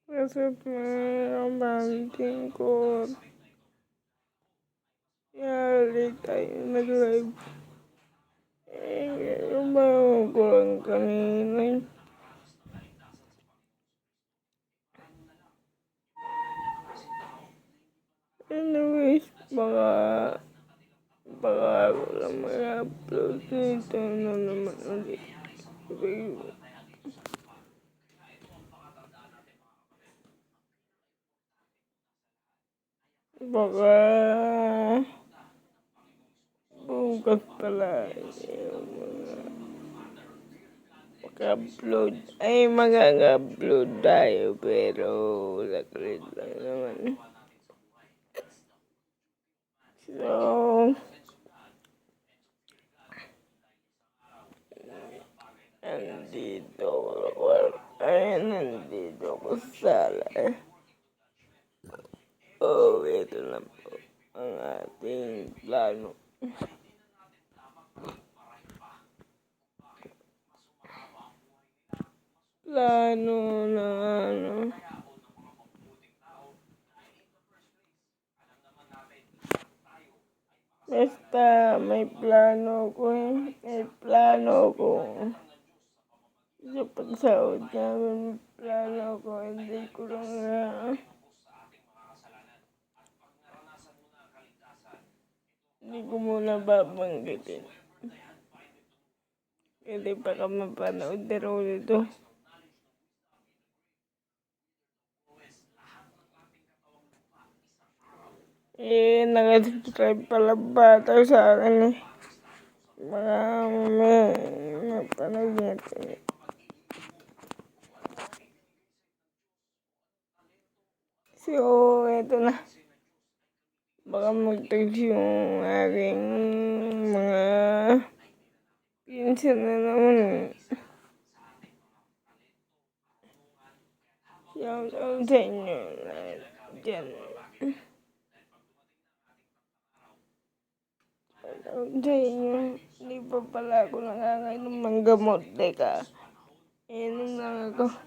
Masarap na ang banting ko. Yari tayo nag-live. Yung bago ko lang kanina. Anyways, baka ako lang mag-upload nito na naman ulit. Baka bukas pala yung mag-upload. Ay, mag-upload tayo pero saglit lang naman. So, nandito ako sa sala. Ito na po ang ating plano. Plano na basta may plano ko sa pagsahod namin, plano ko, hindi ko lang hindi ko muna babanggitin. Hindi pa ka mapanood pero ito. Nakasubscribe pala bata sa akin eh. Baka mapanood natin. So, eto na. Baka mag-text yung aking mga pinsan na naman. Shout out sa inyo lahat dyan. Shout out sa inyo. Hindi pa pala ako nakakainom ng gamot. Teka, inom lang ako.